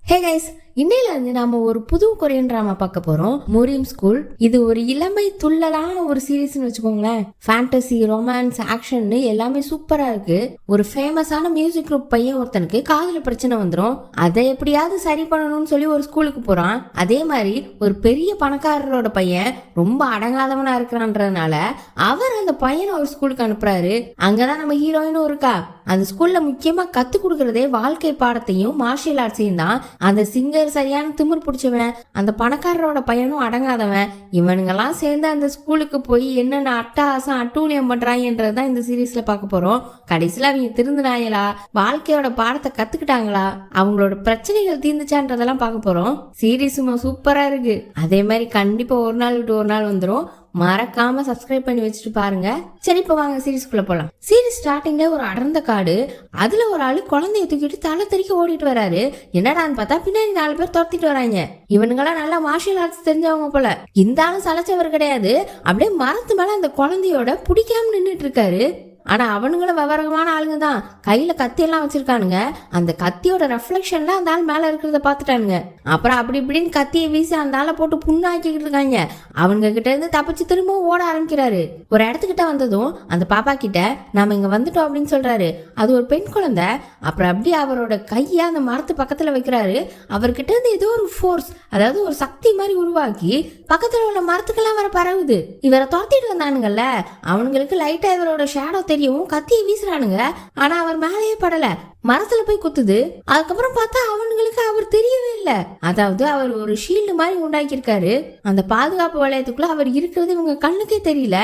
Hey guys, இன்னையில இருந்து நாம ஒரு புது கொரியன் டிராமா பார்க்க போறோம். மோரியம் ஸ்கூல். இது ஒரு இளமை துள்ளலான ஒரு சீரீஸ்னு வச்சுக்கோங்களேன். ஃபேண்டசி, ரொமான்ஸ், ஆக்ஷன் எல்லாமே சூப்பரா இருக்கு. ஒரு ஃபேமஸான மியூசிக் குரூப் பையன் ஒருத்தனுக்கு காதல பிரச்சனை வந்துடும். அதை எப்படியாவது சரி பண்ணணும்னு சொல்லி ஒரு ஸ்கூலுக்கு போறான். அதே மாதிரி ஒரு பெரிய பணக்காரரோட பையன் ரொம்ப அடங்காதவனா இருக்கிறான்றதுனால அவர் அந்த பையனை ஒரு ஸ்கூலுக்கு அனுப்புறாரு. அங்கதான் நம்ம ஹீரோயினும் இருக்கா. அந்த ஸ்கூல்ல முக்கியமா கத்து கொடுக்கறதே வாழ்க்கை பாடத்தையும் மார்ஷியல் ஆர்ட்ஸையும் தான். அந்த சிங்கர் சரியான திமிர் பிடிச்சவன், அந்த பணக்காரரோட பையனும் அடங்காதவன். இவனுங்கெல்லாம் சேர்ந்து அந்த ஸ்கூலுக்கு போய் என்னென்ன அட்டகாசம் அட்டூழியம் பண்றாங்கன்றதுதான் இந்த சீரீஸ்ல பார்க்க போறோம். கடைசியில அவங்க திருந்தினாங்களா, வாழ்க்கையோட பாடத்தை கத்துக்கிட்டாங்களா, அவங்களோட பிரச்சனைகள் தீர்ந்துச்சான்றதெல்லாம் பார்க்க போறோம். சீரீஸ் சூப்பரா இருக்கு. அதே மாதிரி கண்டிப்பா ஒரு நாள் விட்டு ஒரு நாள் வந்துடும். மறக்காம சப்ஸ்கிரைப் பண்ணி வச்சுட்டு பாருங்க. சரி, இப்ப வாங்க சீரீஸ்குள்ள போலாம். சீரீஸ் ஸ்டார்டிங்ல ஒரு அடர்ந்த காடு, அதுல ஒரு ஆளு குழந்தைய தூக்கிட்டு தலை தெறிக்க ஓடிட்டு வராரு. என்னடான்னு பார்த்தா பின்னாடி 4 பேர் துரத்திட்டு வராங்க. இவனுங்கெல்லாம் நல்லா மார்ஷியல் ஆர்ட்ஸ் தெரிஞ்சவங்க போல. இந்த ஆளும் சலைச்சவர் கிடையாது. அப்படியே மரத்து மேல அந்த குழந்தையோட பிடிக்காம நின்றுட்டு இருக்காரு. ஆனா அவனுங்களும் விவரமான ஆளுங்க தான். கையில கத்தி எல்லாம் வச்சிருக்கானுங்க. அந்த கத்தியோட ரெஃப்ளெக்ஷன்ல அந்த ஆள் மேல இருக்கிறத பாத்துட்டானுங்க. அப்புறம் அப்படி இப்படின்னு கத்தியை வீசி அந்த ஆளை போட்டு புண்ணாக்கிட்டு இருக்காங்க. அவங்க கிட்ட இருந்து தப்பிச்சு திரும்பவும் ஓட ஆரம்பிக்கிறாரு. ஒரு இடத்துக்கிட்ட வந்ததும் அந்த பாப்பா கிட்ட நாம இங்க வந்துட்டோம் அப்படின்னு சொல்றாரு. அது ஒரு பெண் குழந்தை. அப்புறம் அப்படியே அவரோட கையை அந்த மரத்து பக்கத்துல வைக்கிறாரு. அவர்கிட்ட இருந்து ஏதோ ஒரு ஃபோர்ஸ், அதாவது ஒரு சக்தி மாதிரி உருவாக்கி பக்கத்துல உள்ள மரத்துக்கெல்லாம் வர பரவுது. இவரை துரத்திட்டு வந்தானுங்கல்ல, அவனுங்களுக்கு லைட்டா இவரோட ஷேடோ தெரியும். கத்தியை வீசுறானுங்க. ஆனா அவர் மேலேயே படல, மரத்துல போய் குத்துது. அதுக்கப்புறம் பார்த்தா அவனுங்களுக்கு அவர் தெரியவே இல்லை. அதாவது அவர் ஒரு ஷீல்டு மாதிரி உண்டாக்கி இருக்காரு. அந்த பாதுகாப்பு வளையத்துக்குள்ள அவர் இருக்கிறது இவங்க கண்ணுக்கே தெரியல.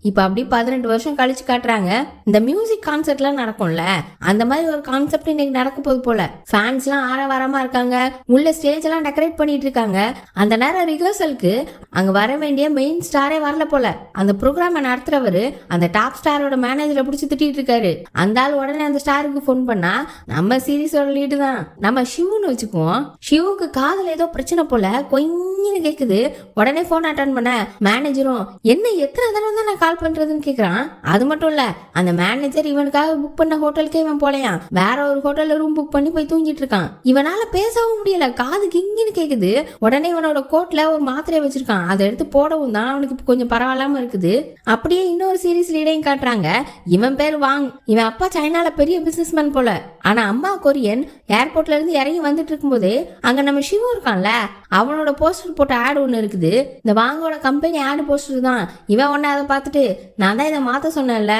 இப்ப அப்படி 18 வருஷம் கழிச்சு காட்டுறாங்க. இந்த மியூசிக் கான்செர்ட் எல்லாம் நடக்கும்ல, அந்த மாதிரி ஒரு கான்செப்ட் இன்னைக்கு நடக்க போகுது போல. ஃபேன்ஸ் எல்லாம் ஆரவாரமா இருக்காங்க. உள்ள ஸ்டேஜ் எல்லாம் டெக்கரேட் பண்ணிட்டு இருக்காங்க. அந்த நேரம் ரிஹர்சலுக்கு அங்க வர வேண்டிய மெயின் ஸ்டாரே வரல போல. அந்த ப்ரோக்ராம நடத்துறவரு அந்த டாப் ஸ்டாரோட மேனேஜரை பிடிச்சி திட்டிட்டு இருக்காரு. அந்த ஆள் உடனே அந்த ஸ்டாருக்கு போன் பண்ணா நம்ம சீரீஸோட லீடு தான், நம்ம ஷிவுன்னு வச்சுக்குவோம். ஷிவுக்கு காதல ஏதோ பிரச்சனை போல கொஞ்சம் கேக்குது. உடனே போன் அட்டன் பண்ண மேனேஜரும் என்ன எத்தனை தடவை தான் நான் பண்றதுன்னு கேக்குறான். அது மட்டும் இல்ல, அந்த மேனேஜர் இவனுக்காக புக் பண்ண ஹோட்டலுக்கே இவன் போலையாம். வேற ஒரு ஹோட்டல்ல ரூம் புக் பண்ணி போய் தூங்கிட்டு இருக்கான். இவனால பேசவும் முடியல, காது கிங்கின்னு கேக்குது. உடனே இவனோட கோட்ல ஒரு மாத்திரையை வச்சிருக்கான். அதை எடுத்து போடவும் தான் அவனுக்கு கொஞ்சம் பரவாயில்லாம இருக்குது. அப்படியே இன்னொரு சீரீஸ் லீடையும் காட்டுறாங்க. இவன் பேர் வாங். இவன் அப்பா சைனால பெரிய பிசினஸ்மேன் போல. ஆனா அம்மா கொரியன். ஏர்போர்ட்ல இருந்து இறங்கி வந்துட்டு இருக்கும் போது அங்க நம்ம ஷிவு இருக்கான்ல, அவனோட போஸ்டர் போட்ட ஆடு ஒண்ணு இருக்குது. இந்த வாங்கோட கம்பெனி ஆடு போஸ்டர் தான். இவன் உடனே அதை பார்த்துட்டு நான் தான் இதை மாத்த சொன்னேன்ல,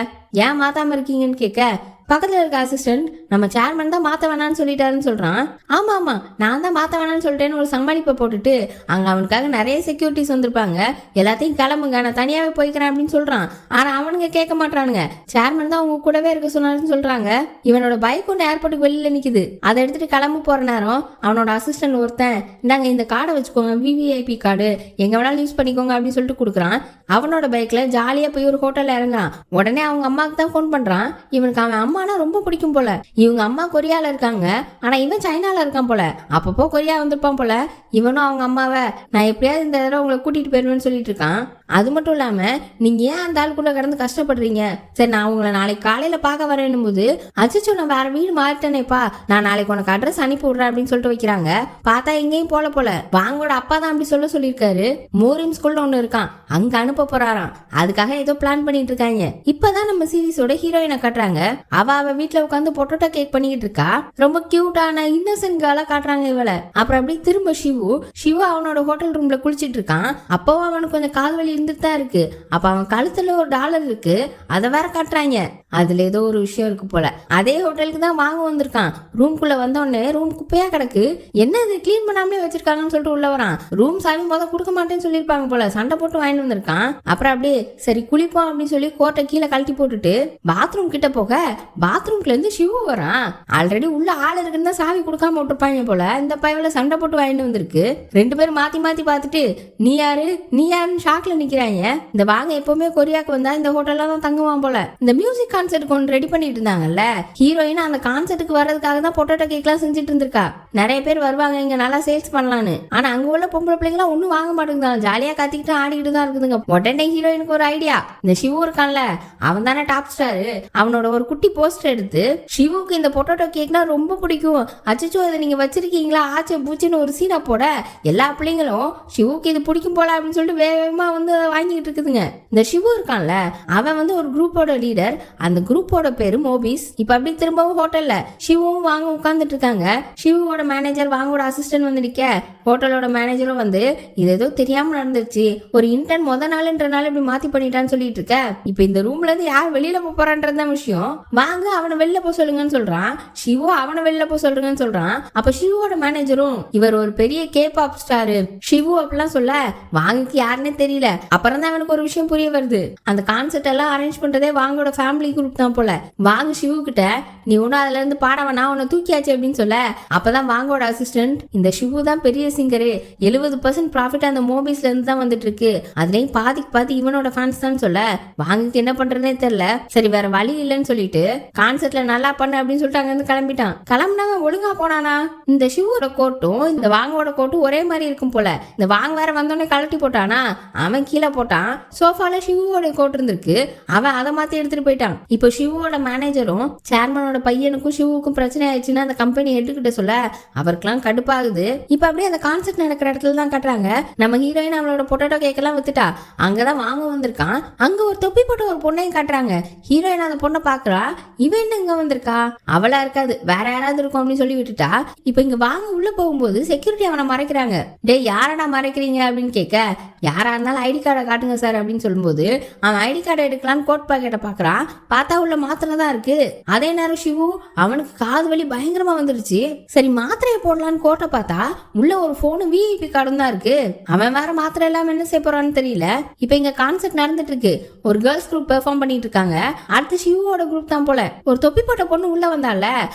ஏன் மாத்தாம இருக்கீங்கன்னு கேட்க பக்கத்துல இருக்க அசிஸ்டன்ட் நம்ம சேர்மன் தான் மாத்த வேணான்னு சொல்லிட்டாருன்னு சொல்றான். ஆமா ஆமா, நான் தான் மாத்த வேணான்னு சொல்லிட்டேன்னு ஒரு சமாளிப்பை போட்டுட்டு அங்க அவனுக்காக நிறைய செக்யூரிட்டிஸ் வந்திருப்பாங்க. எல்லாத்தையும் கிளம்புங்க, நான் தனியாவே போய்க்கிறேன் அப்படின்னு சொல்றான். ஆனா அவனுங்க கேட்க மாட்டானுங்க. சேர்மன் தான் அவங்க கூடவே இருக்க சொன்னாருன்னு சொல்றாங்க. இவனோட பைக் ஒன்று ஏர்போர்ட்டுக்கு வெளியில நிக்குது. அதை எடுத்துட்டு கிளம்பு போற நேரம் அவனோட அசிஸ்டன்ட் ஒருத்தன் இந்தாங்க இந்த கார்டை வச்சுக்கோங்க, விவிஐபி கார்டு, எங்க வேணாலும் யூஸ் பண்ணிக்கோங்க அப்படின்னு சொல்லிட்டு கொடுக்குறான். அவனோட பைக்ல ஜாலியா போய் ஒரு ஹோட்டல்ல இறங்குறான். உடனே அவங்க அம்மாவுக்கு தான் போன் பண்றான். இவனுக்கு அவன் அம்மானா ரொம்ப பிடிக்கும் போல. இவங்க அம்மா கொரியால இருக்காங்க, ஆனா இவன் சைனால இருக்கான் போல. அப்பப்போ கொரியா வந்திருப்பான் போல. இவனும் அவங்க அம்மாவை நான் எப்படியாவது இந்த தடவை உங்களை கூட்டிட்டு போயிருவேன்னு சொல்லிட்டு இருக்கான். அது மட்டும் இல்லாம நீங்க ஏன் அந்த ஆளுக்குள்ள கடந்து கஷ்டப்படுறீங்க, சரி நான் உங்களை நாளைக்கு காலையில பார்க்க வரேன்னும் போது அச்சோ நான் வேற வீடு மாறிட்டேனேப்பா, நான் நாளைக்கு உனக்கு அட்ரஸ் அனுப்பி விடுறேன் அப்படின்னு சொல்லிட்டு வைக்கிறாங்க. பார்த்தா எங்கேயும் போல வாங்கோட அப்பா தான் அப்படி சொல்லியிருக்காரு. மோரியம் ஸ்கூல்ல ஒண்ணு இருக்கான், அங்க அனுப்ப போறாராம். அதுக்காக ஏதோ பிளான் பண்ணிட்டு இருக்காங்க. இப்பதான் நம்ம சீரீஸோட ஹீரோயினை காட்டுறாங்க. அவ வீட்டுல உட்காந்து பொட்டோட்டோ கேக் பண்ணிட்டு இருக்கா. ரொம்ப கியூட்டான இன்னசென்ட் கேர்லா காட்டுறாங்க இவளை. அப்புறம் அப்படியே திரும்ப சிவு அவனோட ஹோட்டல் ரூம்ல குளிச்சிட்டு இருக்கான். அப்பவும் அவனுக்கு கொஞ்சம் கால்வலி இருந்துட்டு தான் இருக்கு. அப்ப அவன் கழுத்துல ஒரு டாலர் இருக்கு, அதை வேற காட்டுறாங்க. அதுல ஏதோ ஒரு விஷயம் இருக்கு போல. அதே ஹோட்டலுக்கு தான் வாங்க வந்திருக்கான். ரூம்குள்ள வந்த உடனே ரூம் குப்பையா கிடக்கு. என்ன இது கிளீன் பண்ணாமலே வச்சிருக்காங்கன்னு சொல்லிட்டு உள்ள வரான். ரூம் சாவி மொதல் கொடுக்க மாட்டேன்னு சொல்லியிருப்பாங்க போல, சண்டை போட்டு வாங்கிட்டு வந்திருக்கான். அப்புறம் அப்படியே சரி குளிப்போம் அப்படின்னு சொல்லி கோட்டை கீழே கழட்டி போட்டுட்டு பாத்ரூம் கிட்ட போக பாத்ரூம்ல இருந்து சிவு வரான். ஆல்ரெடி உள்ள ஆள் இருக்குன்னு தான் சாவி கொடுக்காம விட்டுருப்பாங்க போல. இந்த பையல சண்டை போட்டு வாங்கிட்டு வந்திருக்கு. 2 பேரும் மாத்தி மாத்தி பார்த்துட்டு நீ யாருன்னு ஷாக்ல நிக்கிறாங்க. இந்த வாங்க எப்பவுமே கொரியாக்கு வந்தா இந்த ஹோட்டல்ல தான் தங்குவான் போல. இந்த மியூசிக் கான்சர்ட் ஒன்று ரெடி பண்ணிட்டு இருந்தாங்கல்ல, ஹீரோயின் அந்த கான்சர்ட்டுக்கு வர்றதுக்காக தான் பொட்டேட்டோ கேக்லாம் செஞ்சுட்டு இருந்திருக்கா. நிறைய பேர் வருவாங்க இங்க நல்லா சேல்ஸ் பண்ணலான்னு. ஆனா அங்க உள்ள பொம்பளை பிள்ளைங்களாம் ஒன்னும் வாங்க மாட்டேங்குதான், ஜாலியா கத்திக்கிட்டு ஆடிக்கிட்டு தான் இருக்குதுங்க. உடனே ஹீரோயினுக்கு ஒரு ஐடியா, இந்த சிவு இருக்கான்ல அவன் தானே டாப் ஸ்டார், அவனோட ஒரு குட்டி போஸ்டர் எடுத்து சிவுக்கு இந்த பொட்டேட்டோ கேக்னா ரொம்ப பிடிக்கும், அச்சோ அதை நீங்க வச்சிருக்கீங்களா ஆச்சு பூச்சின்னு ஒரு சீனா போட எல்லா பிள்ளைங்களும் சிவுக்கு இது பிடிக்கும் போல அப்படின்னு சொல்லிட்டு வேகமா வந்து வாங்கிட்டு இருக்குதுங்க. இந்த சிவு இருக்கான்ல அவன் வந்து ஒரு குரூப்போட லீடர், அந்த குரூப்போட பேரு மோபிஸ். இப்ப அப்படி திரும்பவும் ஹோட்டல்ல சிவும் வாங்க உட்கார்ந்துட்டு இருக்காங்க. சிவுவோட மேனேஜர் வாங்கோட அசிஸ்டன்ட் வந்து நிக்க, ஹோட்டலோட மேனேஜரும் வந்து இது ஏதோ தெரியாம நடந்துருச்சு, ஒரு இன்டர்ன் முத நாள்ன்றனால இப்படி மாத்தி பண்ணிட்டான்னு சொல்லிட்டு இருக்க. இப்ப இந்த ரூம்ல இருந்து யார் வெளியில போறான்றதுதான் விஷயம். வாங்க அவனை வெளில போக சொல்லுங்கன்னு சொல்றான். சிவு அவனை வெளில போக சொல்றேன்னு சொல்றான். அப்ப சிவுவோட மேனேஜரும் இவர் ஒரு பெரிய கேபாப் ஸ்டாரு சிவு அப்படிலாம் சொல்ல வாங்குக்கு யாருன்னே தெரியல. அப்புறம் தான் அவனுக்கு ஒரு விஷயம் புரிய வருது, அந்த கான்செர்ட் எல்லாம் அரேஞ்ச் பண்றதே வாங்கோட ஃபேமிலி குரூப் தான் போல. வாங்க சிவு கிட்ட நீ ஒன்னும் அதுல இருந்து பாடவனா உன்னை தூக்கியாச்சு அப்படின்னு சொல்ல, அப்பதான் வாங்கோட அசிஸ்டன்ட் இந்த சிவு தான் பெரிய சிங்கரு, 70% ப்ராஃபிட் அந்த மோபிஸ்ல இருந்து தான் வந்துட்டு இருக்கு, அதுலயும் பாதிக்கு பாதி இவனோட ஃபேன்ஸ் தான் சொல்ல வாங்குக்கு என்ன பண்றதுனே தெரியல. சரி வேற வழி இல்லைன்னு சொல்லிட்டு கான்செர்ட்ல நல்லா பண்ணு அப்படின்னு சொல்லிட்டு அங்க இருந்து கிளம்பிட்டான். கிளம்புனவன் ஒழுங்கா போனானா, இந்த சிவோட கோட்டும் இந்த வாங்கோட கோட்டும் ஒரே மாதிரி இருக்கும் போல. இந்த வாங்க வேற வந்தோடனே கழட்டி போட்டானா, அவன் கீழே போட்டான். சோஃபால சிவோட கோட் இருந்திருக்கு, அவன் அதை மாத்தி எடுத்துட்டு போயிட்டான். இப்போ சிவோட மேனேஜரும் சேர்மனோட பையனுக்கும் சிவுக்கும் பிரச்சனை ஆயிடுச்சுன்னா அந்த கம்பெனி எடுத்துக்கிட்ட சொல்ல அவருக்கெல்லாம் கடுப்பாகுது. இப்ப அப்படியே அந்த கான்செர்ட் நடக்கிற இடத்துல தான் கட்டுறாங்க. நம்ம ஹீரோயின் அவளோட பொட்டேட்டோ கேக்கெல்லாம் வித்துட்டா, அங்கதான் வாங்க வந்திருக்கான். அங்க ஒரு தொப்பி போட்ட ஒரு பொண்ணையும் காட்டுறாங்க. ஹீரோயின் அந்த பொண்ணை பாக்குறா, இவன் என்ன இங்க வந்திருக்கா, அவளா இருக்காது வேற யாராவது இருக்கும் அப்படின்னு சொல்லி விட்டுட்டா. இப்ப இங்க வாங்க உள்ள போகும்போது செக்யூரிட்டி அவனை மறைக்கிறாங்க. டே யாரடா மறைக்கிறீங்க அப்படின்னு கேட்க, யாரா இருந்தாலும் ஐடி கார்டை காட்டுங்க சார் அப்படின்னு சொல்லும்போது அவன் ஐடி கார்டை எடுக்கலான்னு கோட் பாக்கெட்டை பாக்குறான். பார்த்தா உள்ள மாத்திரை தான் இருக்கு. அதே நேரம் சிவு அவனுக்கு காது வலி பயங்கரமா வந்துருச்சு. சரி மாத்திரையை போடலான்னு கோட்டை பார்த்தா உள்ள ஒரு போனு விஐபி கார்டும் தான் இருக்கு. அவன் வேற மாத்திரை எல்லாம் என்ன செய்ய போறான்னு தெரியல. இப்ப இங்க கான்செர்ட் நடந்துட்டு இருக்கு, ஒரு கேர்ள்ஸ் குரூப் பெர்ஃபார்ம் பண்ணிட்டு இருக்காங்க. அடுத்து சிவோட குரூப் தான் போல. ஒரு தொப்பி போட்ட பொண்ணு உள்ள வந்தால,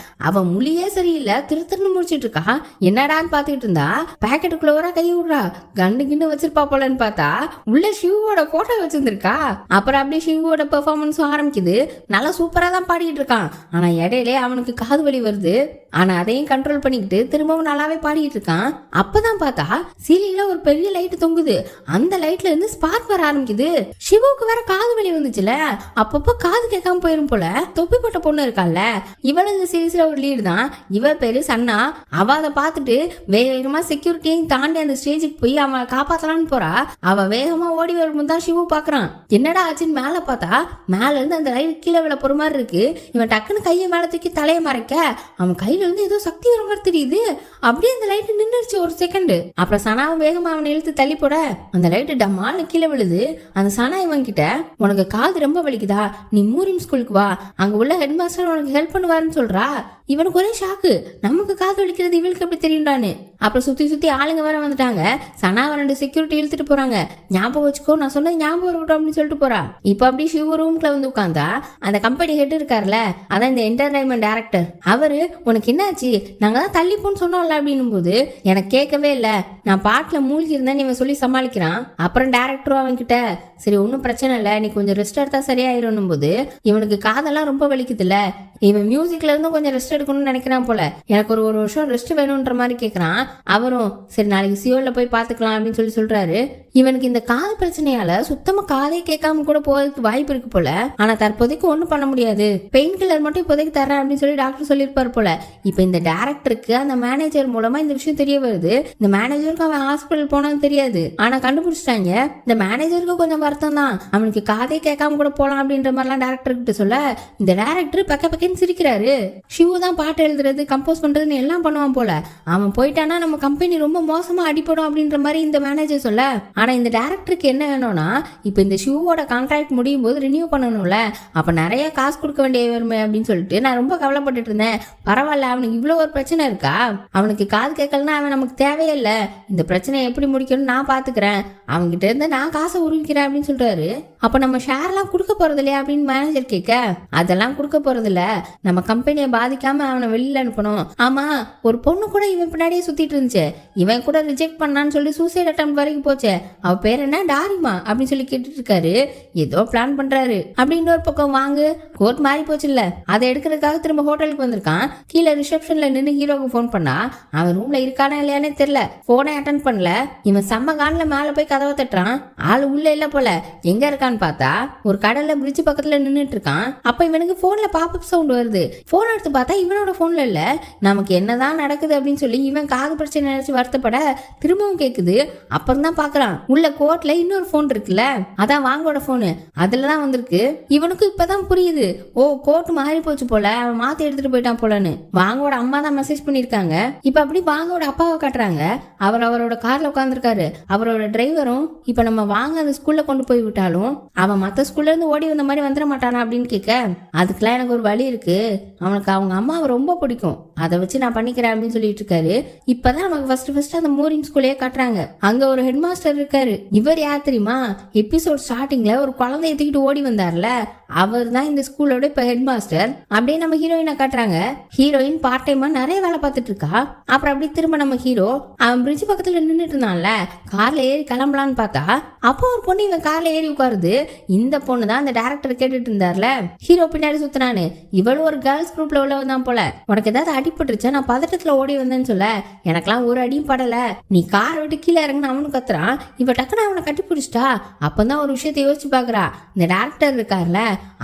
அவன் மொழியே சரியில்லை, திருத்திருந்து முடிச்சிட்டு இருக்கா. என்னடான்னு பாத்துக்கிட்டு இருந்தா பாக்கெட்டுக்குள்ள வர கை விடுறா, கண்டு கிண்டு வச்சிருப்பா போலன்னு பார்த்தா உள்ள சிவோட போட்டோ வச்சிருந்திருக்கா. அப்புறம் அப்படியே சிவோட பெர்ஃபார்மன்ஸும் ஆரம்பிக்குது. நல்லா சூப்பரா தான் பாடிட்டு இருக்கான். ஆனா இடையிலே அவனுக்கு காது வலி வருது. ஆனா அதையும் கண்ட்ரோல் பண்ணிக்கிட்டு திரும்பவும் நல்லாவே பாடிட்டு இருக்கான். அப்பதான் பார்த்தா சீலிங்ல ஒரு பெரிய லைட் தொங்குது. அந்த லைட்ல இருந்து ஸ்பார்க் வர ஆரம்பிக்குது. சிவுக்கு வேற காது வலி வந்துச்சுல, அப்பப்போ காது கேட்காம போயிரும் போல. தொப்பி போட்ட பொண்ணு இருக்கால, இவன் இந்த சீரீஸ்ல ஒரு லீடு தான். இவ பேரு சன்னா. அவ அதை பார்த்துட்டு வேகமா செக்யூரிட்டியும் தாண்டி அந்த ஸ்டேஜுக்கு போய் அவன் காப்பாத்தலான்னு போறா. அவ வேகமா ஓடி வரும்போது தான் சிவு பாக்குறான். என்னடா ஆச்சுன்னு மேல பார்த்தா மேல இருந்து அந்த லைட் கீழே விழ போற மாதிரி இருக்கு. இவன் டக்குன்னு கையை மேல தூக்கி தலையை மறைக்க அவன் கையில இருந்து ஏதோ சக்தி வர மாதிரி தெரியுது. அப்படியே அந்த லைட் நின்றுச்சு ஒரு செகண்ட். அப்புறம் சனாவும் வேகமா அவனை இழுத்து தள்ளி போட அந்த லைட்டு டம்மான்னு கீழே விழுது. அந்த சனா இவன் கிட்ட, உனக்கு காது ரொம்ப வலிக்குதா, நீ மூரிம் ஸ்கூலுக்கு வா, அங்க உள்ள ஹெட் மாஸ்டர் உனக்கு ஹெல்ப் பண்ணுவாருன்னு சொல்றா. இவனுக்கு ஒரே ஷாக்கு, நமக்கு காது வலிக்கிறது இவளுக்கு எப்படி தெரியும்டான்னு. அப்புறம் சுத்தி சுத்தி ஆளுங்க வேற வந்துட்டாங்க. சனாவை 2 செக்யூரிட்டி இழுத்துட்டு போறாங்க. ஞாபகம் வச்சுக்கோ, நான் சொன்னது ஞாபகம் இருக்கட்டும் அப்படின்னு சொல்லிட்டு போறா. இப்ப அப்படி சிவ ரூம்ல வந்து உட்காந்தா அந்த கம்பெனி ஹெட் இருக்காருல, அதான் இந்த என்டர்டைன்மெண்ட் டைரக்டர், அவரு உனக்கு என்னாச்சு, நாங்க தான் தள்ளி போன்னு சொன்னோம்ல அப்படின்னும் போது எனக்கு கேட்கவே இல்லை, நான் பாட்டுல மூழ்கி இருந்தேன்னு இவன் சொல்லி சமாளிக்கிறான். அப்புறம் டைரக்டரும் அவன் கிட்ட, சரி ஒன்னும் பிரச்சனை இல்லை, நீ கொஞ்சம் ரெஸ்ட் எடுத்தா சரியாயிரும் போது இவனுக்கு காதெல்லாம் ரொம்ப வலிக்குதுல்ல, இவன் மியூசிக்ல இருந்து கொஞ்சம் ரெஸ்ட் எடுக்கணும்னு நினைக்கிறான் போல. எனக்கு ஒரு வருஷம் ரெஸ்ட் வேணும்ன்ற மாதிரி கேட்கறான். அவரும் சரி நாளைக்கு சியோல போய் பாத்துக்கலாம் அப்படின்னு சொல்லி சொல்றாரு. இவனுக்கு இந்த காது பிரச்சனையால சுத்தமா காதே கேட்காம கூட போறதுக்கு வாய்ப்பு இருக்கு போல. ஆனா தற்போதைக்கு ஒண்ணும் பண்ண முடியாது, பெயின் கில்லர் மட்டும் இப்போதைக்கு தரேன் அப்படின்னு சொல்லி டாக்டர் சொல்லியிருப்பாரு போல. இப்ப இந்த டைரக்டருக்கு அந்த மேனேஜர் மூலமா இந்த விஷயம் தெரிய வருது. இந்த மேனேஜருக்கு அவன் ஹாஸ்பிட்டல் போனான்னு தெரியாது, ஆனா கண்டுபிடிச்சிட்டாங்க. இந்த மேனேஜருக்கு கொஞ்சம் வருத்தம் தான், அவனுக்கு காதே கேட்காம கூட போலாம் அப்படின்ற மாதிரிலாம் டைரக்டர் கிட்ட சொல்ல இந்த டைரக்டர் பக்க பக்கன்னு சிரிக்கிறாரு. ஷிவு தான் பாட்டு எழுதுறது கம்போஸ் பண்றதுன்னு எல்லாம் பண்ணுவான் போல. அவன் போயிட்டானா நம்ம கம்பெனி ரொம்ப மோசமா அடிப்படும் அப்படின்ற மாதிரி இந்த மேனேஜர் சொல்ல, ஆனா இந்த டைரக்டருக்கு என்ன வேணும்னா இப்ப இந்த ஷிவோட கான்ட்ராக்ட் முடியும் போது ரினியூ பண்ணணும்ல, அப்ப நிறைய காசு கொடுக்க வேண்டிய வருமே அப்படின்னு சொல்லிட்டு நான் ரொம்ப கவலைப்பட்டுட்டு இருந்தேன். பரவாயில்ல, அவனுக்கு இவ்வளவு ஒரு பிரச்சனை இருக்கா, அவனுக்கு காது கேட்கலன்னா அவன் நமக்கு தேவையில்லை, இந்த பிரச்சனையை எப்படி முடிக்கணும்னு நான் பாத்துக்கிறேன், அவன்கிட்ட இருந்து நான் காசை உருவிக்கிறேன் அப்படின்னு சொல்றாரு. அப்ப நம்ம ஷேர்லாம் கொடுக்க போறது இல்லையா அப்படின்னு மேனேஜர் கேட்க, அதெல்லாம் கொடுக்க போறது இல்ல, நம்ம கம்பெனியை பாதிக்காம அவனை வெளியில அனுப்பணும். ஆமா, ஒரு பொண்ணு கூட இவன் பின்னாடியே சுத்திட்டு இருந்துச்சு, இவன் கூட ரிஜெக்ட் பண்ணான்னு சொல்லி சூசைட் அட்டம் வரைக்கும் போச்சு, அவ பேர் என்ன டாரிமா அப்படின்னு சொல்லி கேட்டுட்டு இருக்காரு. ஏதோ பிளான் பண்றாரு. அப்படி இன்னொரு பக்கம் வாங்கு கோர்ட் மாறி போச்சு இல்ல, அதை எடுக்கிறதுக்காக திரும்ப ஹோட்டலுக்கு வந்திருக்கான். கீழே ரிசப்ஷன்ல நின்று ஹீரோக்கு போன் பண்ணா, அவன் ரூம்ல இருக்கானா இல்லையானே தெரியல, போனே அட்டன் பண்ணல. இவன் செம்ம கான்ல மேல போய் கதவை தட்டுறான், ஆளு உள்ள இல்ல போல. எங்க இருக்கான்னு பார்த்தா ஒரு கடல்ல பிரிட்ஜ் பக்கத்துல நின்னுட்டு இருக்கான். அப்ப இவனுக்கு போன்ல பாப்அப் சவுண்ட் வருது. போன் எடுத்து பார்த்தா இவனோட போன்ல இல்ல. நமக்கு என்னதான் நடக்குது அப்படின்னு சொல்லி இவன் காது பிரச்சனை நினைச்சு வருத்தப்பட திரும்பவும் கேக்குது. அப்புறம் தான் பாக்குறான் உள்ள கோர்ட்ல இன்னொரு போன் இருக்குல்ல, அதான் வாங்கோட போனு, அதுலதான் வந்திருக்கு. இவனுக்கு இப்பதான் புரியுது, ஓ கோர்ட் மாறி போச்சு போல, அவன் மாத்தி எடுத்துட்டு போயிட்டான் போலன்னு. வாங்கோட அம்மா தான் மெசேஜ் பண்ணிருக்காங்க. இப்ப அப்படி வாங்கோட அப்பாவை காட்டுறாங்க. அவர் அவரோட கார்ல உட்காந்துருக்காரு. அவரோட டிரைவரும் இப்ப நம்ம வாங்க அந்த ஸ்கூல்ல கொண்டு போய் விட்டாலும் அவன் மத்த ஸ்கூல்ல இருந்து ஓடி வந்த மாதிரி வந்துட மாட்டானா அப்படின்னு கேட்க, அதுக்கெல்லாம் எனக்கு ஒரு வழி இருக்கு, அவனுக்கு அவங்க அம்மாவை ரொம்ப பிடிக்கும், அதை வச்சு நான் பண்ணிக்கிறேன் அப்படின்னு சொல்லிட்டு இருக்காரு. இப்பதான் நமக்கு ஃபர்ஸ்ட் அந்த மூரிங் ஸ்கூலே காட்டுறாங்க. அங்க ஒரு ஹெட் மாஸ்டர் இருக்காரு. இவர் யார் தெரியுமா, எபிசோட் ஸ்டார்டிங்ல ஒரு குழந்தைய தூக்கிட்டு ஓடி வந்தார்ல, அவர் தான் இந்த ஸ்கூலோட இப்ப ஹெட் மாஸ்டர். அப்படியே நம்ம ஹீரோயினை காட்டுறாங்க. ஹீரோயின் பார்ட் டைமா நிறைய வேலை பார்த்துட்டு இருக்கா. அப்புறம் அப்படி திரும்ப நம்ம ஹீரோ அவன் பிரிட்ஜ் பக்கத்துல நின்றுட்டு இருந்தான்ல, கார்ல ஏறி கிளம்பலான்னு பார்த்தா அப்போ ஒரு பொண்ணு இவன் கார்ல ஏறி உட்காருது. இந்த பொண்ணு தான் அந்த டைரக்டர் கேட்டுட்டு இருந்தார்ல, ஹீரோ பின்னாடி சுத்தினானு. இவளும் ஒரு கேர்ள்ஸ் குரூப்ல உள்ளவன் போல. உனக்கு ஏதாவது அடிபட்டுருச்சா, நான் பதட்டத்துல ஓடி வந்தேன்னு சொல்ல, எனக்கெல்லாம் ஒரு அடியும் படல, நீ காரை விட்டு கீழே இறங்குன்னு அவனு கத்துறான். இவ டக்குன்னு அவனை கட்டி பிடிச்சிட்டா. அப்பதான் ஒரு விஷயத்த யோசிச்சு பாக்குறா. இந்த டைரக்டர் இருக்கார்ல,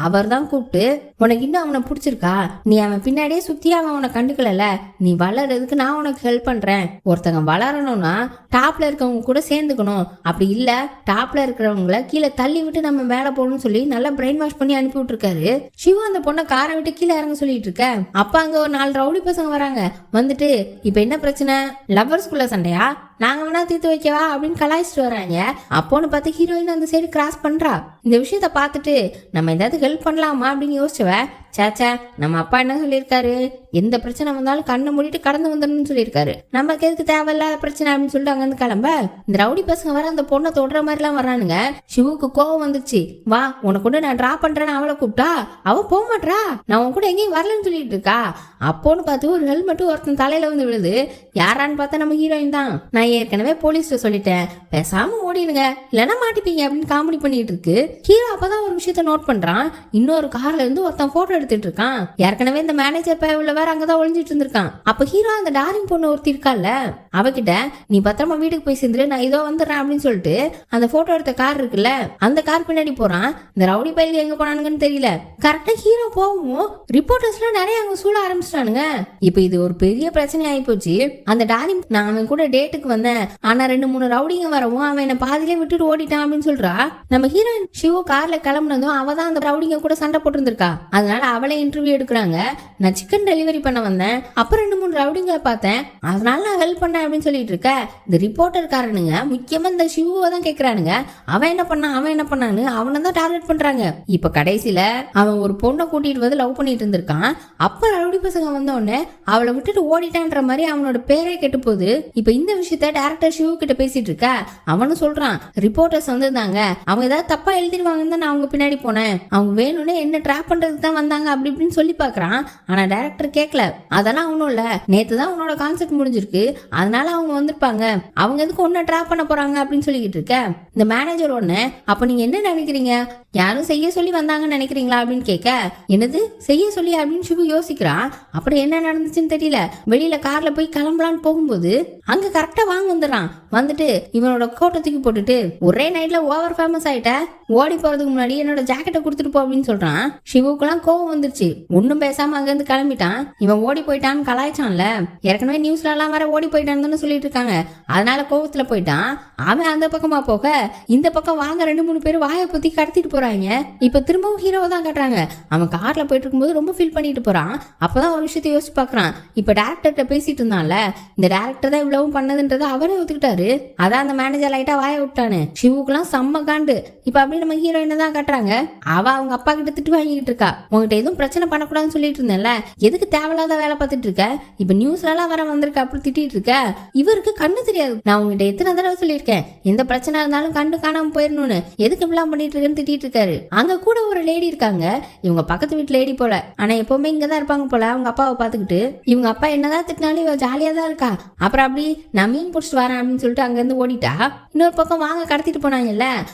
அவர் தான் கூப்பிட்டு, உனக்கு இன்னும் அவனை பிடிச்சிருக்கா, நீ அவன் பின்னாடியே சுத்தி அவன் உன கண்டுக்கல, நீ வளர்றதுக்கு நான் உனக்கு ஹெல்ப் பண்றேன். ஒருத்தங்க வளரணும்னா டாப்ல இருக்கவங்க கூட சேர்ந்துக்கணும், அப்படி இல்ல டாப்ல இருக்கிறவங்கள கீழே தள்ளி விட்டு நம்ம மேல போகணும்னு சொல்லி நல்லா பிரெயின் வாஷ் பண்ணி அனுப்பி விட்டுருக்காரு. சிவா அந்த பொண்ணை காரை விட்டு கீழே இறங்க சொல்லிட்டு இருக்க. அப்ப அங்க ஒரு 4 ரவுடி பசங்க வராங்க. வந்துட்டு இப்ப என்ன பிரச்சனை, லவ்வர்ஸ்குள்ள சண்டையா, நாங்க வேணா தீர்த்து வைக்கவா அப்படின்னு கலாய்ச்சிட்டு வராங்க. அப்போன்னு பார்த்து ஹீரோயின் அந்த சைடு கிராஸ் பண்றா. இந்த விஷயத்த பார்த்துட்டு நம்ம ஏதாவது ஹெல்ப் பண்ணலாமா அப்படின்னு யோசிச்சவ, சேச்சா நம்ம அப்பா என்ன சொல்லியிருக்காரு, எந்த பிரச்சனை வந்தாலும் கண்ணை மூடிட்டு கடந்து வந்துடணும்னு சொல்லியிருக்காரு, நமக்கு எதுக்கு தேவையில்லாத பிரச்சனை அப்படின்னு சொல்லிட்டு அங்கிருந்து கிளம்ப. இந்த ரவுடி பசங்க வர அந்த பொண்ணை தொடுற மாதிரி எல்லாம் வரானுங்க. சிவுக்கு கோவம் வந்துச்சு. வா உனக்கு கூட நான் டிரா பண்றேன்னு அவளை கூப்பிட்டா அவ போக மாட்டா, நான் உன் கூட எங்கேயும் வரலன்னு சொல்லிட்டு இருக்கா. அப்போன்னு பார்த்து ஒரு ஹெல்மெட்டும் ஒருத்தன் தலையில வந்து விழுது. யாரான்னு பார்த்தா நம்ம ஹீரோயின் தான். நான் ஏற்கனவே போலீஸ்ல சொல்லிட்டேன், பேசாம ஓடிடுங்க இல்லைன்னா மாட்டிப்பீங்க அப்படின்னு காமெடி பண்ணிட்டு இருக்கு. ஹீரோ அப்பதான் ஒரு விஷயத்த நோட் பண்றான். இன்னொரு கார்ல இருந்து ஒருத்தன் போட்டோ எடுத்துட்டு இருக்கான். ஏற்கனவே இந்த மேனேஜர் பைய உள்ள வேற அங்கதான் ஒளிஞ்சிட்டு இருந்திருக்கான். அப்ப ஹீரோ அந்த டாரிங் பொண்ணு ஒருத்தி இருக்கால, அவகிட்ட நீ பத்திரமா வீட்டுக்கு போய் சேர்ந்துரு, நான் இதோ வந்துடுறேன் அப்படின்னு சொல்லிட்டு அந்த போட்டோ எடுத்த கார் இருக்குல்ல, அந்த கார் பின்னாடி போறான். இந்த ரவுடி பையன் எங்க போனானுங்கன்னு தெரியல. கரெக்டா ஹீரோ போகவும் ரிப்போர்ட்டர்ஸ் எல்லாம் நிறைய அங்க சூழ ஆரம்பிச்சிட்டானுங்க. இப்ப இது ஒரு பெரிய பிரச்சனை ஆகி போச்சு. அந்த டாரிங், நான் அவன் கூட டேட்டுக்கு வந்தேன், ஆனா 2-3 ரவுடிங்க வரவும் அவன் என்ன பாதியிலே விட்டுட்டு ஓடிட்டான் அப்படின்னு சொல்றா. நம்ம ஹீரோயின் சிவ கார்ல கிளம்புனதும் அவதான் அந்த ரவுடிங்க கூட சண்டை போட்டு இருந்திருக்கா. அதனால அவளை இன்டர்வியூ எடுக்கிறாங்க. நான் சிக்கன் டெலிவரி பண்ண வந்தேன், அப்புறம் 2-3 ரவுடிங்களை பார்த்தேன், அதனால நான் ஹெல்ப் பண்ணேன் அப்படின்னு சொல்லிட்டு இருக்க. இந்த ரிப்போர்ட்டர் காரனுங்க முக்கியமா இந்த சிவுவை தான் கேக்குறானுங்க. அவன் என்ன பண்ணான்னு அவனை தான் டார்கெட் பண்றாங்க. இப்ப கடைசியில அவன் ஒரு பொண்ணை கூட்டிட்டு வந்து லவ் பண்ணிட்டு இருந்திருக்கான். அப்ப ரவுடி பசங்க வந்த உடனே அவளை விட்டுட்டு ஓடிட்டான்ற மாதிரி அவனோட பேரே கெட்டு போகுது. இப்ப இந்த விஷயத்த டைரக்டர் சிவு கிட்ட பேசிட்டு இருக்க. அவனும் சொல்றான், ரிப்போர்ட்டர்ஸ் வந்திருந்தாங்க, அவங்க ஏதாவது தப்பா எழுதிருவாங்கன்னு தான் நான் அவங்க பின்னாடி போனேன், அவங்க வேணும்னே என்ன ட்ராப் பண்றதுக்கு தான் வந்தாங்க அப்படி இப்படின்னு சொல்லி பாக்குறான். ஆனா டைரக்டர் கேட்கல, அதெல்லாம் ஒண்ணும் இல்ல, நேத்து தான் உன்னோட கான்செப்ட் முடிஞ்சிருக்கு, அதனால அவங்க வந்திருப்பாங்க, அவங்க எதுக்கு ஒன்ன ட்ராப் பண்ண போறாங்க அப்படின்னு சொல்லிக்கிட்டு இருக்க. இந்த மேனேஜர் ஒண்ணு, அப்ப நீங்க என்ன நினைக்கிறீங்க, யாரும் செய்ய சொல்லி வந்தாங்கன்னு நினைக்கிறீங்களா அப்படின்னு கேட்க, என்னது செய்ய சொல்லி அப்படின்னு சிவு யோசிக்கிறான். அப்புறம் என்ன நடந்துச்சுன்னு தெரியல. வெளியில கார்ல போய் கிளம்பலான்னு போகும்போது அங்க கரெக்டா வாங்க வந்துடுறான். வந்துட்டு இவனோட கோட்டை தூக்கி போட்டுட்டு, ஒரே நைட்ல ஓவர் ஃபேமஸ் ஆயிட்ட, ஓடி போறதுக்கு முன்னாடி என்னோட ஜாக்கெட்டை கொடுத்துட்டு போ அப்படின்னு சொல்றான். சிவுக்குலாம் கோவம் வந்துருச்சு. ஒன்னும் பேசாம அங்க இருந்து கிளம்பிட்டான். இவன் ஓடி போயிட்டான்னு கலாய்ச்சான்ல, ஏற்கனவே நியூஸ்ல எல்லாம் வேற ஓடி போயிட்டான்னு சொல்லிட்டு இருக்காங்க. அதனால கோவத்துல போயிட்டான். அவன் அந்த பக்கமா போக இந்த பக்கம் வாங்க 2-3 பேர் வாயை பத்தி கடத்திட்டு போறாங்க. இப்ப திரும்பவும் ஹீரோவை தான் காட்டுறாங்க. அவன் கார்ல போயிட்டு இருக்கும்போது ரொம்ப ஃபீல் பண்ணிட்டு போறான். அப்பதான் ஒரு விஷயத்தை யோசிச்சு பாக்குறான். இப்ப டைரக்டர்கிட்ட பேசிட்டு இருந்தான்ல, இந்த டைரக்டர் தான் இவ்வளவும் பண்ணதுன்றத அவரே ஒத்துக்கிட்டாரு. அதான் அந்த மேனேஜர் லைட்டா வாய விட்டானு. சிவுக்குலாம் செம்ம காண்டு. இப்ப அப்படி நம்ம ஹீரோயினை தான் காட்டுறாங்க. அவ அவங்க அப்பா கிட்ட திட்டு வாங்கிட்டு இருக்கா. உங்ககிட்ட எதுவும் பிரச்சனை பண்ணக்கூடாதுன்னு சொல்லிட்டு இருந்தேன்ல, எதுக்கு தேவையில்லாத வேலை பார்த்துட்டு இருக்க? இப்ப நியூஸ்ல எல்லாம் வர வந்திருக்க அப்படி திட்டிட்டு இருக்க. இவருக்கு கண்ணு தெரியாது. நான் உங்ககிட்ட எத்தனை தடவை சொல்லியிருக்கேன், எந்த பிரச்சனை இருந்தாலும் கண்டு காணாம போயிடணும்னு. எதுக்கு இப்படிலாம் பண்ணிட்டு இருக்கேன்னு திட்டிட்டு இருக்காரு. அங்க கூட ஒரு லேடி இருக்காங்க. இவங்க பக்கத்து வீட்டு லேடி போல, ஆனா எப்பவுமே இங்கதான் இருப்பாங்க போல. அவங்க அப்பாவை பாத்துக்கிட்டு இவங்க அப்பா என்னதான் திட்டினாலும் இவ ஜாலியா தான் இருக்கா. அப்புறம் அப்படி நான் மீன் பிடிச்சிட்டு வரேன் அப்படின்னு சொல்லிட்டு அங்க இருந்து ஓடிட்டா. இன்னொரு பக்கம் வாங்க கடத்திட்டு போனாங்கல்ல,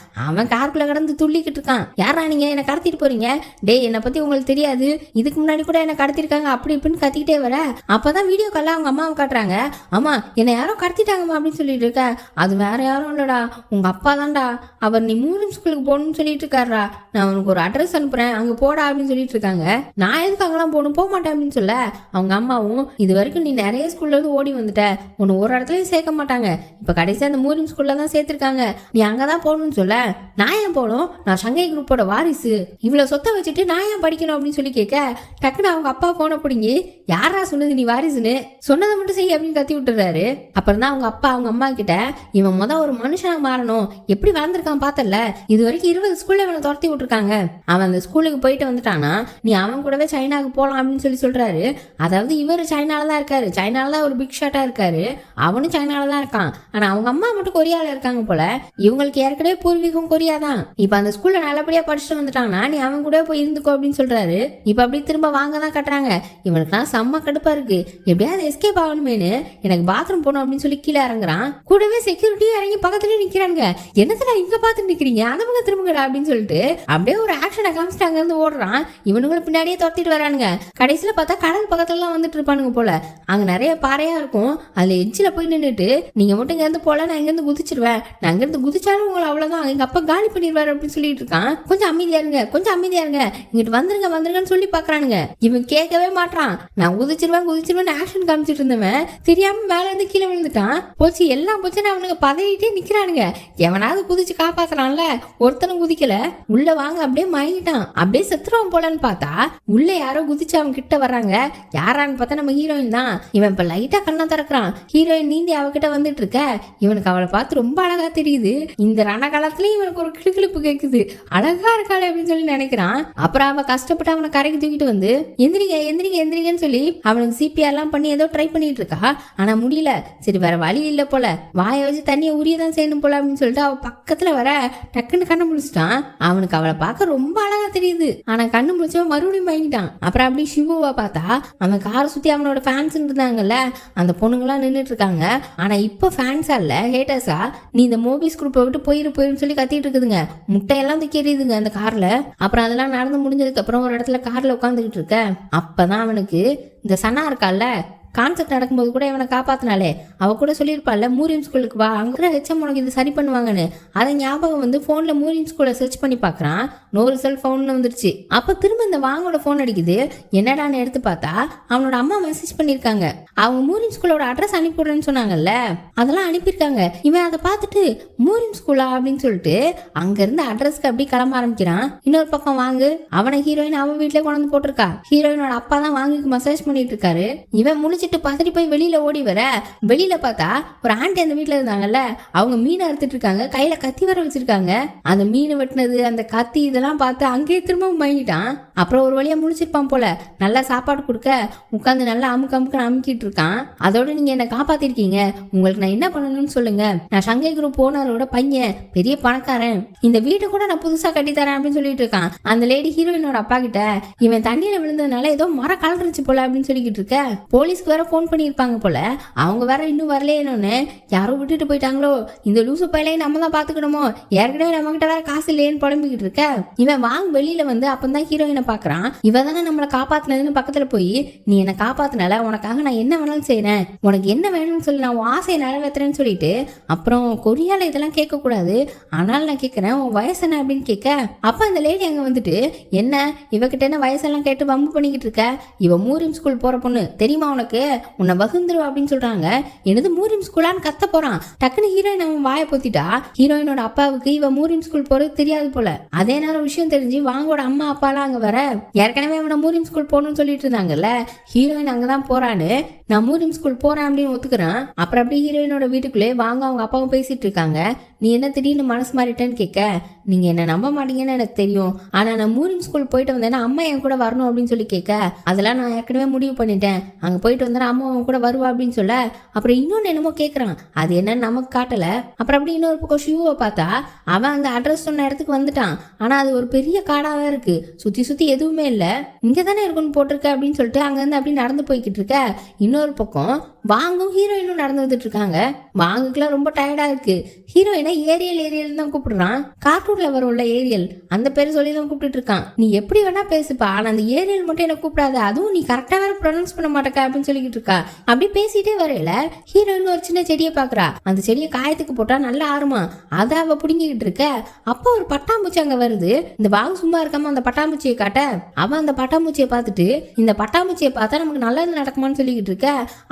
அவன் காருக்குள்ள கடந்து துள்ளிக்கிட்டு இருக்கான். யாரா நீங்க என்ன கடத்திட்டு போறீங்க? டே என்னை பத்தி உங்களுக்கு தெரியாது, இதுக்கு முன்னாடி கூட என்ன கடத்திருக்காங்க அப்படி இப்படின்னு கத்திக்கிட்டே வர. அப்பதான் வீடியோ கால்ல அவங்க அம்மாவை காட்டுறாங்க. அம்மா என்னை யாரோ கடத்திட்டாங்கம்மா அப்படின்னு சொல்லிட்டு இருக்க. அது வேற யாரும் இல்லடா, உங்க அப்பா தான்டா. அவர் நீ மூரியம் ஸ்கூலுக்கு போகணும்னு சொல்லிட்டு இருக்காருடா. நான் உனக்கு ஒரு அட்ரஸ் அனுப்புறேன், அங்க போடா அப்படின்னு சொல்லிட்டு இருக்காங்க. நான் எதுக்கு அங்கெல்லாம் போகணும், போக மாட்டேன் அப்படின்னு சொல்ல அவங்க அம்மாவும், இது வரைக்கும் நீ நிறைய ஸ்கூல்ல இருந்து ஓடி வந்துட்ட, உன்னை ஒரு இடத்துலயும் சேர்க்க மாட்டாங்க, இப்ப கடைசியா அந்த மூரியம் ஸ்கூல்ல தான் சேர்த்திருக்காங்க, நீ அங்கதான் போகணும்னு சொல்ல. நான் ஏன் போகணும், நான் சங்கை குரூப்போட வாரிசு, இவ்வளவு சொத்தை வச்சுட்டு நான் ஏன் படிக்கணும் அப்படின்னு சொல்லி கேட்க, டக்குன்னு அவங்க அப்பா போன பிடிங்கி, யாரா சொன்னது நீ வாரிசுன்னு, சொன்னதை மட்டும் செய்ய அப்படின்னு கத்தி விட்டுறாரு. அப்புறம் தான் அவங்க அப்பா அவங்க அம்மா கிட்ட, இவன் ஒரு மனுஷனா மாறணும், எப்படி வளர்ந்துருக்கான் பார்த்தல, இது வரைக்கும் 20 ஸ்கூல்ல இவனை துரத்தி விட்டுருக்காங்க, அவன் அந்த ஸ்கூலுக்கு போயிட்டு வந்துட்டானா நீ அவன் கூடவே சைனாக்கு போலாம் அப்படின்னு சொல்லி சொல்றாரு. அதாவது இவர் சைனால தான் இருக்காரு, சைனால தான் ஒரு பிக் ஷாட்டா இருக்காரு, அவனும் சைனால தான் இருக்கான். ஆனா அவங்க அம்மா மட்டும் கொரியால இருக்காங்க போல. இவங்களுக்கு ஏற்கனவே பூர்வீகம் கொரியா தான். இப்ப அந்த ஸ்கூல்ல நல்லபடியா படிச்சுட்டு வந்துட்டாங்கன்னா நீ அவன் கூட போய் இருந்துக்கோ அப்படின்னு சொல்றாரு. இப்ப அப்படி திரும்ப வாங்க தான் கட்டுறாங்க. இவனுக்குலாம் செம்ம கடுப்பா இருக்கு, எப்படியாவது எஸ்கேப் ஆகணுமேனு எனக்கு பாத்ரூம் போகணும் அப்படின்னு சொல்லி கீழே இறங்குறான். கூடவே செக்யூரிட்டியும் இறங்கி பக்கத்துலயே நிக்கிறாங்க. என்னத்துல இங்க பாத்து நிக்கிறீங்க, அந்த பக்கம் திரும்புங்கடா அப்படின்னு சொல்லிட்டு அப்படியே ஒரு ஆக்ஷனை காமிச்சிட்டு அங்க இருந்து ஓடுறான். இவனுங்களை பின்னாடியே துரத்திட்டு வரானுங்க. கடைசியில பார்த்தா கடல் பக்கத்துல எல்லாம் வந்துட்டு இருப்பானுங்க போல. அங்க நிறைய பாறையா இருக்கும். அதுல எட்ஜில போய் நின்றுட்டு, நீங்க மட்டும் இங்க இருந்து போல, நான் இங்க இருந்து குதிச்சிருவேன், நான் இங்க இருந்து குதிச்சாலும் உங்களை அவ்வளவுதான், எங்க அப்பா காலி பண்ணிடுவாரு அப்படின்னு சொல்லிட்டு இருக்கான். கொஞ்சம் அமைதியா இருங்க, கொஞ்சம் அமைதியா இருங்க, இங்கிட்டு வந்துருங்க வந்துருங்கன்னு சொல்லி பாக்குறானுங்க. இவன் கேட்கவே மாட்டான். நான் குதிச்சிருவேன் ஆக்ஷன் காமிச்சிட்டு இருந்தவன் தெரியாம மேல இருந்து கீழே விழுந்துட்டான். போச்சு எல்லாம் போச்சு. அவனுக்கு பதவிட்டே நிக்கிறானுங்க. எவனாவது குதிச்சு காப்பாத்துறான்ல, ஒருத்தனும் குதிக்கல. உள்ள வாங்க அப்படியே மயங்கிட்டான். அப்படியே செத்துருவான் போலன்னு பார்த்தா உள்ள யாரோ குதிச்சு அவன் கிட்ட வர்றாங்க. யாரான்னு பார்த்தா நம்ம ஹீரோயின் தான். இவன் இப்ப லைட்டா கண்ணா திறக்கிறான். ஹீரோயின் நீந்தி அவகிட்ட வந்துட்டு இருக்க. இவனுக்கு அவளை பார்த்து ரொம்ப அழகா தெரியுது. இந்த ரண காலத்துலயும் இவனுக்கு ஒரு கிளுக்கிழப்பு கேக்குது. அழகா இருக்காளே அப்படின்னு சொல்லி நினைக்கிறான். அப்புறம் அவன் கஷ்டப்பட்டு அவனை கரைக்கு தூக்கிட்டு வந்து எந்திரிங்க எந்திரிங்க எந்திரிங்கன்னு சொல்லி அவனுக்கு சிபிஆர் எல்லாம் பண்ணி ஏதோ ட்ரை பண்ணிட்டு இருக்கா. ஆனா முடியல. சரி வேற வழி இல்ல போல, வாய வச்சு தண்ணியை உரியதான் செய்யணும் போல அப்படின்னு சொல்லிட்டு அவ பக்கத்துல வர டக்குன்னு கண்ணு முடிச்சிட்டான். அவனுக்கு அவளை பார்க்க ரொம்ப அழகா தெரியுது. ஆனா கண்ணு முடிச்சவன் மறுபடியும் வாங்கிட்டான். அப்புறம் அப்படி சிவுவா பார்த்தா அவன் காரை சுத்தி அவனோட ஃபேன்ஸ் இருந்தாங்கல்ல, அந்த பொண்ணுங்களாம் நின்றுட்டு இருக்காங்க. ஆனா இப்ப ஃபேன்ஸா இல்ல ஹேட்டர்ஸா, நீ இந்த மூவிஸ் குரூப்பை விட்டு போயிரு சொல்லி கத்திட்டு இருக்குதுங்க. முட்டையெல்லாம் தூக்கி எறியுதுங்க அந்த கார்ல. அப்புறம் அதெல்லாம் நடந்து முடிஞ்சதுக்கு அப்புறம் ஒரு இடத்துல கார்ல உட்காந்துக்கிட்டு இருக்க. அப்பதான் அவனுக்கு இந்த சன்னா இருக்கால, கான்செப்ட் நடக்கும்போது கூட இவனை காப்பாத்தினாலே அவ கூட சொல்லியிருப்பாள்ல, மூரியம் ஸ்கூலுக்கு வா, அங்கே ஹெச்எம் உனக்கு இது சரி பண்ணுவாங்கன்னு. அதை ஞாபகம் வந்து ஃபோனில் மூரியம் ஸ்கூலை சர்ச் பண்ணி பார்க்குறான். நோ ரிசல்ட் ஃபோன்னு வந்துருச்சு. அப்போ திரும்ப இந்த வாங்கோட ஃபோன் அடிக்குது. என்னடான்னு எடுத்து பார்த்தா அவனோட அம்மா மெசேஜ் பண்ணியிருக்காங்க. அவங்க மூரியம் ஸ்கூலோட அட்ரஸ் அனுப்பிவிடுறேன்னு சொன்னாங்கல்ல, அதெல்லாம் அனுப்பியிருக்காங்க. இவன் அதை பார்த்துட்டு மூரியம் ஸ்கூலா அப்படின்னு சொல்லிட்டு அங்கேருந்து அட்ரஸ்க்கு அப்படி கிளம்ப ஆரம்பிக்கிறான். இன்னொரு பக்கம் வாங்கு அவனை ஹீரோயின் அவன் வீட்டிலே கொண்டு வந்து போட்டிருக்கா. ஹீரோயினோட அப்பா தான் வாங்கிக்கு மசாஜ் பண்ணிட்டு இருக்காரு. இவன் முடிச்சுட்டு பதறி போய் வெளியில ஓடி வர, வெளியில பார்த்தா ஒரு ஆண்டி அந்த வீட்டுல இருந்தாங்கல்ல, அவங்க மீன் அறுத்துட்டு இருக்காங்க. கையில கத்தி வர வச்சிருக்காங்க. அந்த மீன் வெட்டினது அந்த கத்தி இதெல்லாம் பார்த்து அங்கேயே திரும்பவும் வாங்கிட்டான். அப்புறம் ஒரு வழியா முடிச்சிருப்பான் போல. நல்லா சாப்பாடு கொடுக்க உட்காந்து நல்லா அமுக்குன்னு அமுக்கிட்டு இருக்கான். அதோட நீங்க என்ன காப்பாத்திருக்கீங்க, உங்களுக்கு நான் என்ன பண்ணணும்னு சொல்லுங்க, நான் சங்கை குரூப் ஓனரோட பையன், பெரிய பணக்காரன், இந்த வீட்டை கூட நான் புதுசா கட்டித்தரேன் அப்படின்னு சொல்லிட்டு இருக்கான். அந்த லேடி ஹீரோயினோட அப்பா கிட்ட, இவன் தண்ணியில விழுந்ததுனால ஏதோ மரம் கலந்துருச்சு போல அப்படின்னு சொல்லிக்கிட்டு இருக்க. போலீஸ்க்கு வேற போன் பண்ணியிருப்பாங்க போல. அவங்க வேற இன்னும் வரலையேன்னு, யாரும் விட்டுட்டு போயிட்டாங்களோ, இந்த லூசு பையலையும் நம்ம தான் பாத்துக்கணுமோ, ஏற்கனவே நம்ம கிட்ட வேற காசு இல்லையேன்னு புலம்பிக்கிட்டு இருக்க. இவன் வாங்க வெளியில வந்து அப்பதான் ஹீரோயினை பாக்குறான். இவ தானே நம்மளை காப்பாத்தினதுன்னு பக்கத்துல போய், நீ என்னை காப்பாத்தினால உனக்காக நான் என்ன வேணாலும் செய்யறேன், உனக்கு என்ன வேணும்னு சொல்லி நான் ஆசையை நிறைவேற்றுறேன்னு சொல்லிட்டு, அப்புறம் கொரியால இதெல்லாம் கேட்க கூடாது, ஆனால் நான் கேட்கிறேன் உன் வயசு என்ன அப்படின்னு கேட்க, அப்ப அந்த லேடி அங்க வந்துட்டு, என்ன இவகிட்ட என்ன வயசெல்லாம் கேட்டு வம்பு பண்ணிக்கிட்டு இருக்க, இவ மூரியம் ஸ்கூல் போற பொண்ணு தெரியுமா உனக்கு, உன்னை வகுந்துருவா அப்படின்னு சொல்றாங்க. எனது மூரிம் ஸ்கூலான்னு கத்த போறான். டக்குன்னு ஹீரோயின் அவன் வாயை பொத்திட்டா. ஹீரோயினோட அப்பாவுக்கு இவன் மூரிம் ஸ்கூல் போறது தெரியாது போல. அதே நேரம் விஷயம் தெரிஞ்சு வாங்கோட அம்மா அப்பாலாம் அங்க வர, ஏற்கனவே அவனை மூரிம் ஸ்கூல் போகணும்னு சொல்லிட்டு இருந்தாங்கல்ல, ஹீரோயின் அங்கதான் போறான்னு நான் மூரிம் ஸ்கூல் போறேன் அப்படின்னு ஒத்துக்கிறேன். அப்புறம் அப்படியே ஹீரோயினோட வீட்டுக்குள்ளே வாங்க அவங்க அப்பாவும் பேசிட்டு இருக்காங்க. நீ என்ன திடீர்னு மனசு மாறிட்டேன்னு கேட்க, நீங்க என்ன நம்ப மாட்டீங்கன்னு எனக்கு தெரியும், ஆனா நான் மூரிம் ஸ்கூல் போயிட்டு வந்தேன்னா அம்மா என் கூட வரணும் அப்படின்னு சொல்லி கேட்க, அதெல்லாம் நான் ஏற்கனவே முடிவு பண்ணிட்டேன், அங்க போயிட்டு வந்தா அம்மா அவன் கூட வருவா அப்படின்னு சொல்ல, அப்புறம் இன்னொன்னு என்னமோ கேட்கறான். அது என்னன்னு நமக்கு காட்டல. அப்புறம் அப்படி இன்னொரு பக்கம் ஷூவை பார்த்தா அவன் அந்த அட்ரஸ் சொன்ன இடத்துக்கு வந்துட்டான். ஆனா அது ஒரு பெரிய காடாதான் இருக்கு, சுத்தி சுத்தி எதுவுமே இல்ல. இங்க தானே இருக்குன்னு போட்டிருக்க அப்படின்னு சொல்லிட்டு அங்க இருந்து அப்படி நடந்து போய்கிட்டு இருக்க. இன்னொரு பக்கம் வாங்கும் ஹீரோயினும் நடந்து வந்துட்டு இருக்காங்க. வாங்குக்குலாம் ரொம்ப டயர்டா இருக்கு. ஹீரோயினை ஏரியல் தான் கூப்பிடுறான். கார்ட்டூன்ல வரும்ல ஏரியல், அந்த பேர் சொல்லி தான் கூப்பிட்டு இருக்கான். நீ எப்படி வேணா பேசுப்பா, ஆனா அந்த ஏரியல் மட்டும் என்ன கூப்பிடாத, அதுவும் நீ கரெக்டா வேற ப்ரொனவுன்ஸ் பண்ண மாட்டேக்க அப்படின்னு சொல்லிக்கிட்டு இருக்கா. அப்படி பேசிட்டே வரையில ஹீரோயின் ஒரு சின்ன செடியை பாக்குறா. அந்த செடியை காயத்துக்கு போட்டா நல்லா ஆறுமா, அதை அவ புடுங்கிக்கிட்டு இருக்க. அப்போ ஒரு பட்டாம்பூச்சி அங்க வருது. இந்த வாங்க சும்மா இருக்காம அந்த பட்டாம்பூச்சியை காட்ட, அவன் அந்த பட்டாம்பூச்சியை பார்த்துட்டு இந்த பட்டாம்பூச்சியை பார்த்தா நமக்கு நல்லது நடக்குமான்னு சொல்லிக்கிட்டு இருக்க.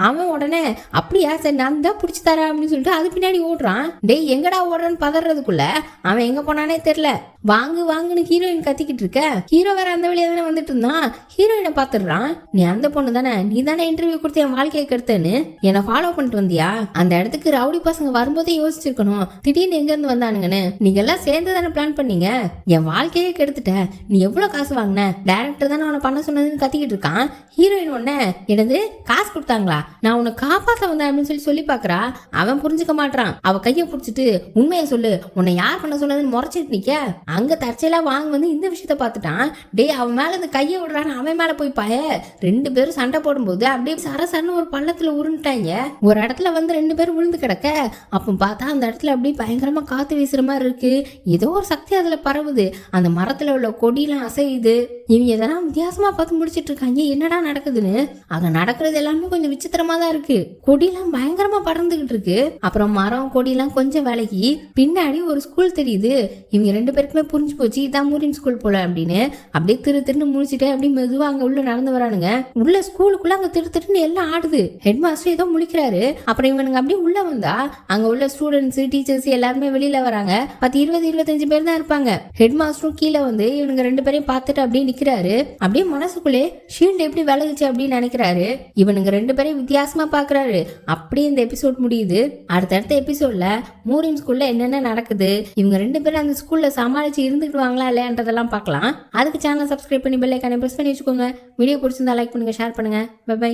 அவன் உடனே அப்படியா சரி நான் தான் பிடிச்சி தரேன் அப்படின்னு சொல்லிட்டு அது பின்னாடி ஓடுறான். டேய் எங்கடா ஓடுறான்னு பதறதுக்குள்ள அவன் எங்க போனானே தெரியல. வாங்குன்னு ஹீரோயின் கத்திக்கிட்டு இருக்க. ஹீரோ வேற அந்த வழியா தானே வந்துட்டு இருந்தான். ஹீரோயினை பாத்துடுறான். நீ அந்த பொண்ணு தானே, நீ தானே இன்டர்வியூ கொடுத்து என் வாழ்க்கையை கெடுத்தேன்னு என்னை ஃபாலோ பண்ணிட்டு வந்தியா? அந்த இடத்துக்கு ரவுடி பசங்க வரும்போதே யோசிச்சிருக்கணும், திடீர்னு எங்க இருந்து வந்தானுங்கன்னு. நீங்க எல்லாம் சேர்ந்து தானே பிளான் பண்ணீங்க, என் வாழ்க்கையே கெடுத்துட்ட. நீ எவ்வளவு காசு வாங்கின, டைரக்டர் தானே அவனை பண்ண சொன்னதுன்னு கத்திக்கிட்டு இருக்கான். ஹீரோயின் உடனே எனது காசு கொடுத்தாங்களா, நான் உன்னை காப்பாத்த வந்தேன் அப்படின்னு சொல்லி பாக்குறா. அவன் புரிஞ்சுக்க மாட்டான். அவ கையை பிடிச்சிட்டு உண்மையை சொல்லு, உன்னை யார் பண்ண சொன்னதுன்னு முறைச்சிட்டு நிக்க. அங்க தற்செயலா வாங்க வந்து இந்த விஷயத்த பார்த்துட்டான். டேய் அவன் மேல இந்த கையை விடுறான்னு அவன் மேல போய் பாய. ரெண்டு பேரும் சண்டை போடும்போது அப்படியே சரசரன்னு ஒரு பள்ளத்துல உருண்டுட்டாங்க. ஒரு இடத்துல வந்து ரெண்டு பேரும் விழுந்து கிடக்க. அப்ப பார்த்தா அந்த இடத்துல அப்படியே பயங்கரமா காத்து வீசுற மாதிரி இருக்கு. ஏதோ ஒரு சக்தி அதுல பரவுது. அந்த மரத்துல உள்ள கொடியெல்லாம் அசையுது. இவங்க எதெல்லாம் வித்தியாசமா பார்த்து முடிச்சிட்டு இருக்காங்க. என்னடா நடக்குதுன்னு. அங்க நடக்கிறது எல்லாமே கொஞ்சம் விசித்திரமா தான் இருக்கு. கொடியெல்லாம் பயங்கரமா பறந்துகிட்டு இருக்கு. அப்புறம் மரம் கொடியெல்லாம் கொஞ்சம் விலகி பின்னாடி ஒரு ஸ்கூல் தெரியுது. இவங்க ரெண்டு பேருக்குமே புரிஞ்சு போச்சு இதான் மூரின் ஸ்கூல் போல அப்படின்னு. அப்படியே திருன்னு முடிச்சுட்டு அப்படியே மெதுவா அங்க உள்ள நடந்து வரானுங்க. உள்ள ஸ்கூலுக்குள்ள அங்க திருன்னு எல்லாம் ஆடுது. ஹெட் மாஸ்டர் ஏதோ முழிக்கிறாரு. அப்புறம் இவனுங்க அப்படியே உள்ள வந்தா அங்க உள்ள ஸ்டூடெண்ட்ஸ் டீச்சர்ஸ் எல்லாருமே வெளியில வராங்க. 10-20-25 பேர் தான் இருப்பாங்க. ஹெட் மாஸ்டரும் கீழே வந்து இவனுங்க ரெண்டு பேரையும் பார்த்துட்டு அப்படியே நிக்கிறாரு. அப்படியே மனசுக்குள்ளே ஷீல்டு எப்படி விலகுச்சு அப்படின்னு நினைக்கிறாரு. இவனுங்க ரெண்டு பேரையும் வித்தியாசமா பாக்குறாரு. அப்படியே இந்த எபிசோட் முடியுது. அடுத்தடுத்த எபிசோட்ல மூரின் ஸ்கூல்ல என்னென்ன நடக்குது, இவங்க ரெண்டு பேரும் அந்த ஸ்கூல்ல சமாளிச்சு இருந்துக்குவாங்களா இல்லையான்றதெல்லாம் பார்க்கலாம். அதுக்கு சேனல் சப்ஸ்கிரைப் பண்ணி பெல் ஐகானை பிரஸ் பண்ணி வச்சுக்கோங்க. வீடியோ பிடிச்சிருந்தா லைக் பண்ணுங்க, ஷேர் பண்ணுங்க. Bye by.